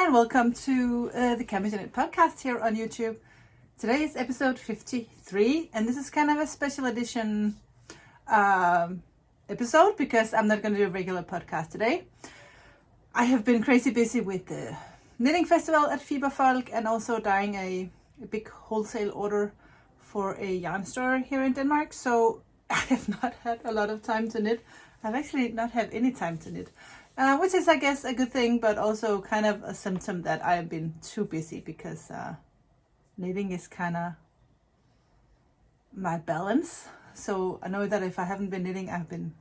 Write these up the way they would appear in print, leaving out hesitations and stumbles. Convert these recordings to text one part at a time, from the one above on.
and welcome to the CamijoKnit podcast here on YouTube. Today is episode 53, and this is kind of a special edition episode because I'm not going to do a regular podcast today. I have been crazy busy with the knitting festival at Fiberfolk and also doing a big wholesale order for a yarn store here in Denmark, so I have not had a lot of time to knit. I've actually not had any time to knit. Which is, I guess, a good thing, but also kind of a symptom that I have been too busy because knitting is kind of my balance. So I know that if I haven't been knitting, I've been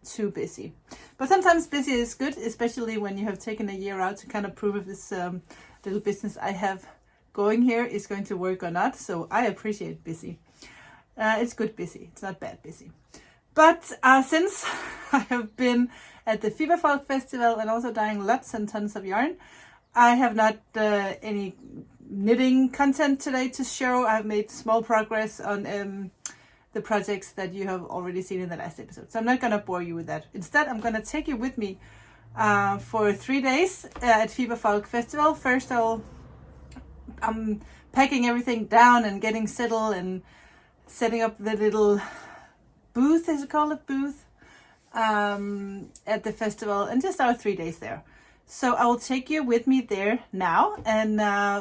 too busy. But sometimes busy is good, especially when you have taken a year out to kind of prove if this little business I have going here is going to work or not. So I appreciate busy. It's good busy. It's not bad busy. But since I have been at the Fiberfolk festival and also dyeing lots and tons of yarn, I have not any knitting content today to show. I've made small progress on the projects that you have already seen in the last episode. So I'm not going to bore you with that. Instead, I'm going to take you with me for 3 days at Fiberfolk festival. First, I'm packing everything down and getting settled and setting up the little booth, as you call it, booth, at the festival, and just our 3 days there. So I will take you with me there now, and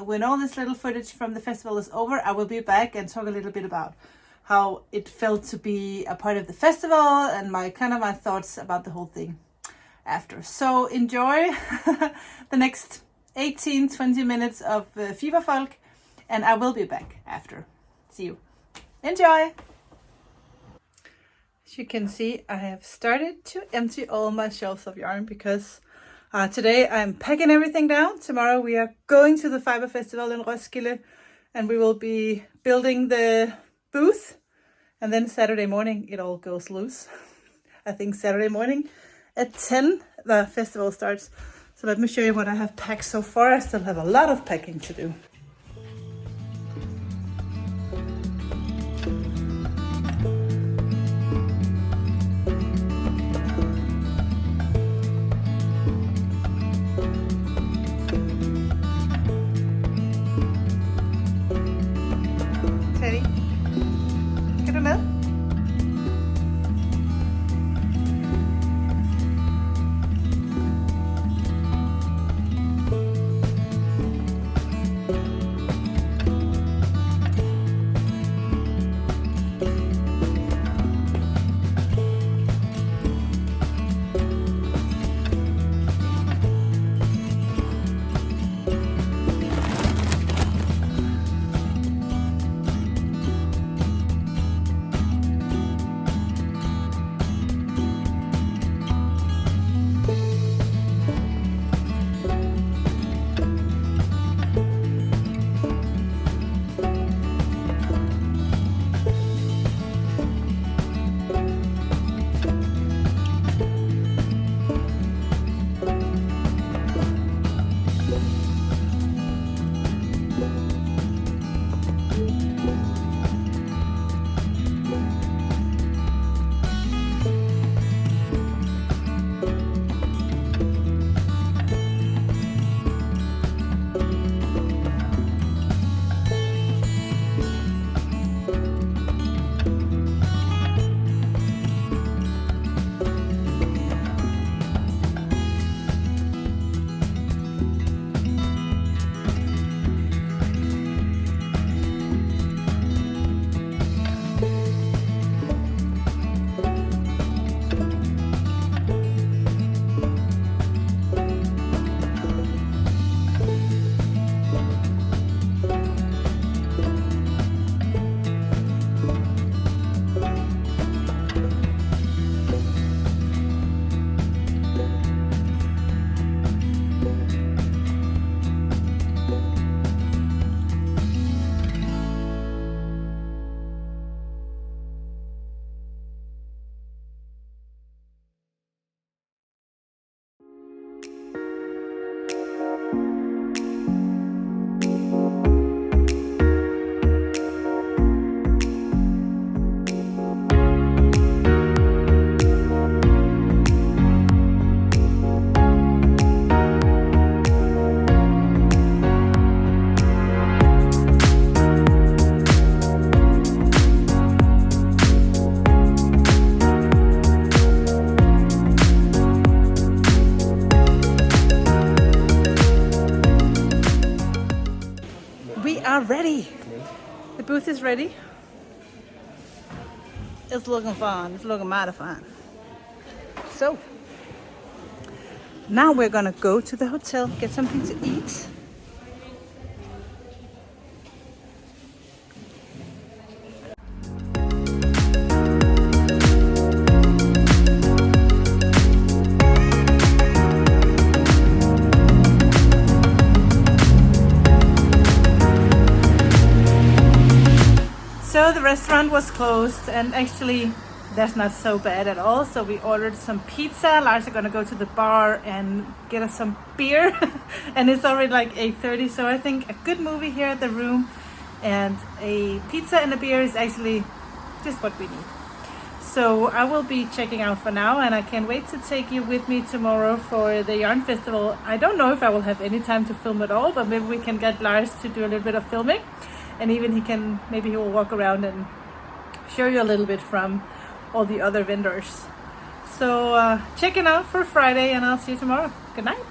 when all this little footage from the festival is over, I will be back and talk a little bit about how it felt to be a part of the festival and my thoughts about the whole thing after. So enjoy the next 18-20 minutes of Fiberfolk, and I will be back after. See you. Enjoy! As you can see, I have started to empty all my shelves of yarn because today I'm packing everything down. Tomorrow we are going to the Fiber Festival in Roskilde and we will be building the booth, and then Saturday morning it all goes loose. I think Saturday morning at 10 the festival starts. So let me show you what I have packed so far. I still have a lot of packing to do. booth is ready. It's looking fun. It's looking mighty fun. So now we're gonna go to the hotel, get something to eat. So the restaurant was closed, and actually that's not so bad at all. So we ordered some pizza. Lars are gonna go to the bar and get us some beer. And it's already like 8:30, so I think a good movie here at the room and a pizza and a beer is actually just what we need. So I will be checking out for now, and I can't wait to take you with me tomorrow for the yarn festival. I don't know if I will have any time to film at all, but maybe we can get Lars to do a little bit of filming, and even maybe he will walk around and show you a little bit from all the other vendors. So checking out for Friday, and I'll see you tomorrow. Good night.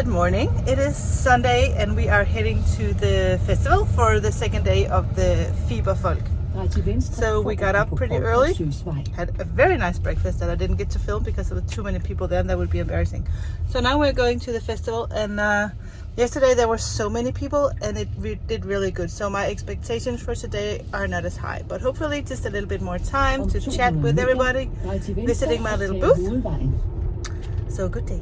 Good morning. It is Sunday and we are heading to the festival for the second day of the Fiberfolk. So we got up pretty early, had a very nice breakfast that I didn't get to film because there were too many people there and that would be embarrassing. So now we're going to the festival, and yesterday there were so many people and it did really good. So my expectations for today are not as high, but hopefully just a little bit more time to chat with everybody, visiting my little booth. So good day.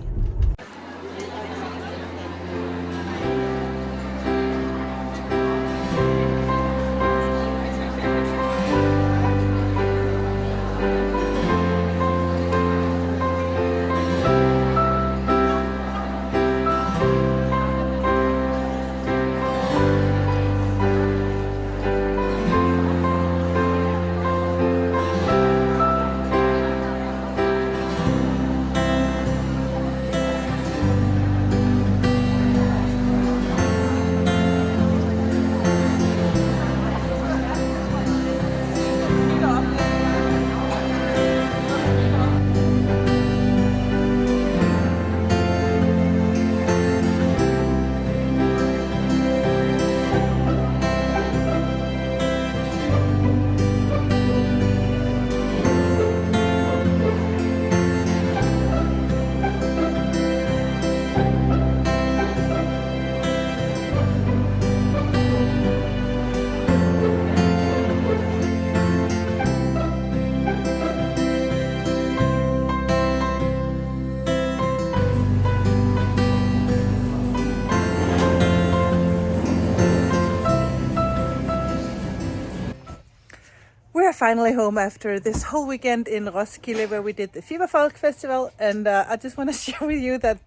We're finally home after this whole weekend in Roskilde where we did the Fiberfolk festival, and I just want to share with you that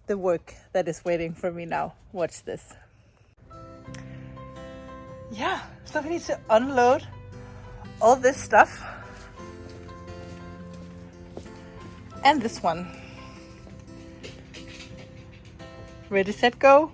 the work that is waiting for me now. Watch this. Yeah, so we need to unload all this stuff and this one. Ready, set, go.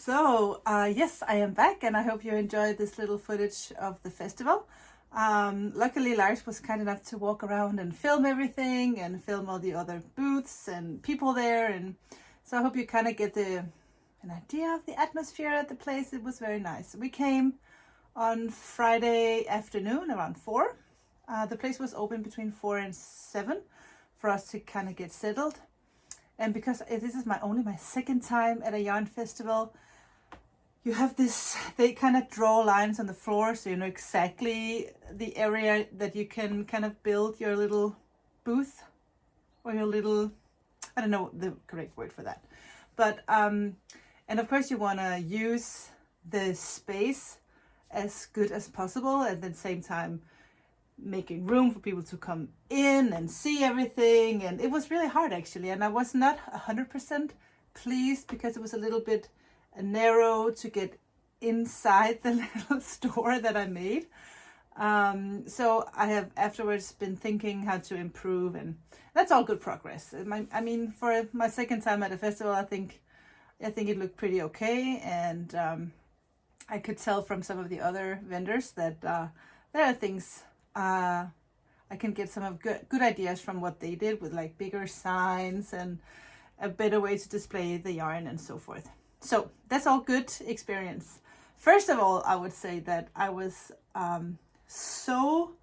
So yes, I am back and I hope you enjoyed this little footage of the festival. Luckily Lars was kind enough to walk around and film everything and film all the other booths and people there, and so I hope you kind of get an idea of the atmosphere at the place. It was very nice. We came on Friday afternoon around 4. The place was open between 4 and 7 for us to kind of get settled, and because this is only my second time at a yarn festival, you have this, they kind of draw lines on the floor so you know exactly the area that you can kind of build your little booth or your little, I don't know the correct word for that, but and of course you want to use the space as good as possible and at the same time making room for people to come in and see everything. And it was really hard actually, and I was not 100% pleased because it was a little bit narrow to get inside the little store that I made. So I have afterwards been thinking how to improve, and that's all good progress. I mean, for my second time at a festival, I think it looked pretty okay, and I could tell from some of the other vendors that there are things I can get some of good ideas from what they did with like bigger signs and a better way to display the yarn and so forth. So that's all good experience. First of all, I would say that I was so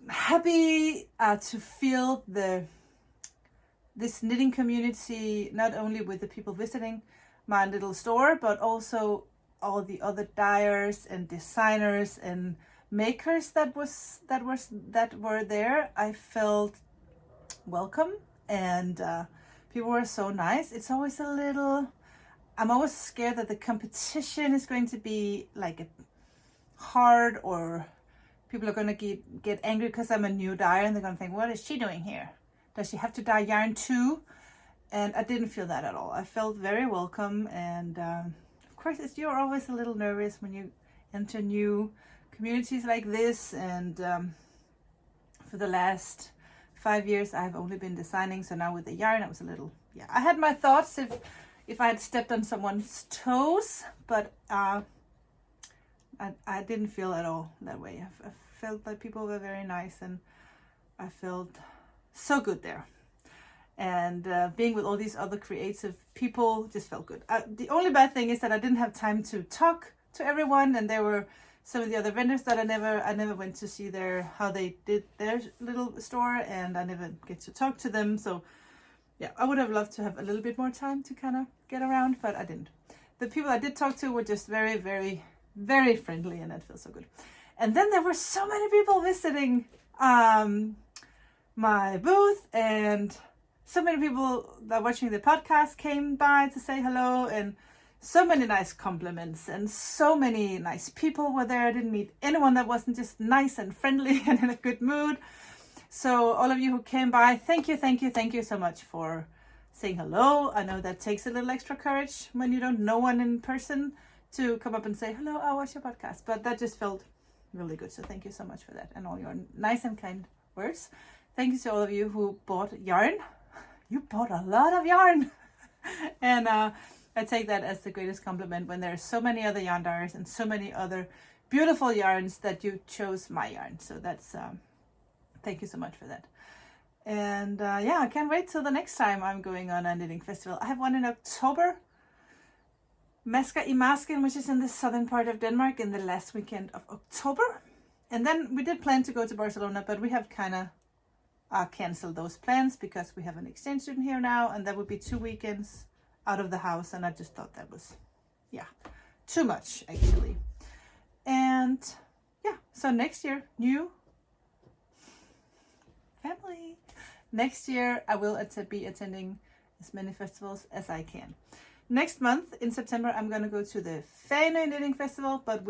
happy to feel this knitting community, not only with the people visiting my little store, but also all the other dyers and designers and makers that were there. I felt welcome, and people were so nice. It's always I'm always scared that the competition is going to be like hard, or people are going to get angry because I'm a new dyer and they're going to think, what is she doing here? Does she have to dye yarn too? And I didn't feel that at all. I felt very welcome, and of course you're always a little nervous when you enter new communities like this, and for the last 5 years I've only been designing, so now with the yarn I was a little, I had my thoughts if I had stepped on someone's toes, but I didn't feel at all that way. I felt that people were very nice, and I felt so good there. And being with all these other creative people just felt good. The only bad thing is that I didn't have time to talk to everyone, and there were some of the other vendors that I never went to see how they did their little store, and I never get to talk to them. So yeah, I would have loved to have a little bit more time to kind of get around, but I didn't. The people I did talk to were just very, very, very friendly, and that feels so good. And then there were so many people visiting my booth, and so many people that are watching the podcast came by to say hello, and so many nice compliments, and so many nice people were there. I didn't meet anyone that wasn't just nice and friendly and in a good mood. So all of you who came by, thank you so much for saying hello. I know that takes a little extra courage when you don't know one in person to come up and say, hello, I watch your podcast. But that just felt really good. So thank you so much for that, and all your nice and kind words. Thank you to all of you who bought yarn. You bought a lot of yarn. And I take that as the greatest compliment when there are so many other yarn dyers and so many other beautiful yarns that you chose my yarn. So that's, thank you so much for that. And I can't wait till the next time I'm going on a knitting festival. I have one in October, Maska i Masken, which is in the southern part of Denmark, in the last weekend of October. And then we did plan to go to Barcelona, but we have kind of canceled those plans because we have an exchange student here now, and that would be 2 weekends out of the house, and I just thought that was too much actually. And so next year, new family. Next year I will be attending as many festivals as I can. Next month in September I'm going to go to the Fanø Knitting Festival, but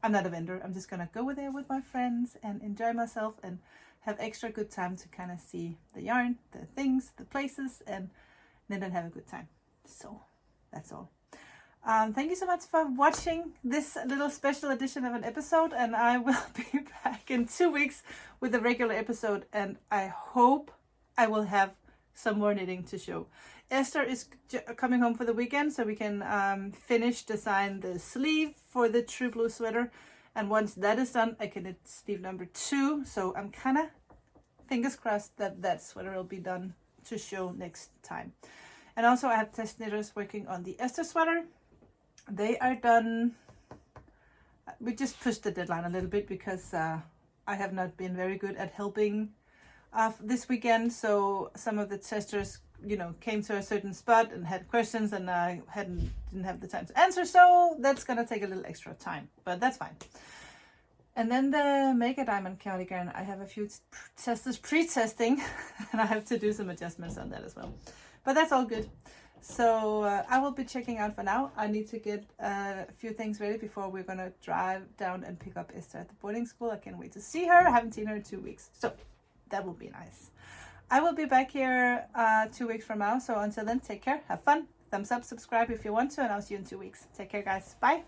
I'm not a vendor. I'm just going to go there with my friends and enjoy myself and have extra good time to kind of see the yarn, the things, the places, and knit and have a good time. So that's all. Thank you so much for watching this little special edition of an episode, and I will be back in 2 weeks with a regular episode, and I hope I will have some more knitting to show. Esther is coming home for the weekend, so we can finish design the sleeve for the True Blue sweater, and once that is done I can knit sleeve number 2. So I'm kind of fingers crossed that sweater will be done to show next time. And also I have test knitters working on the Esther sweater. They are done. We just pushed the deadline a little bit because I have not been very good at helping this weekend. So some of the testers, came to a certain spot and had questions, and I didn't have the time to answer. So that's gonna take a little extra time, but that's fine. And then the Mega Diamond cardigan, I have a few testers pre-testing, and I have to do some adjustments on that as well. But that's all good. So I will be checking out for now. I need to get a few things ready before we're gonna drive down and pick up Esther at the boarding school. I can't wait to see her. I haven't seen her in 2 weeks, so that will be nice. I will be back here 2 weeks from now. So until then, take care, have fun, thumbs up, subscribe if you want to, and I'll see you in 2 weeks. Take care, guys. Bye.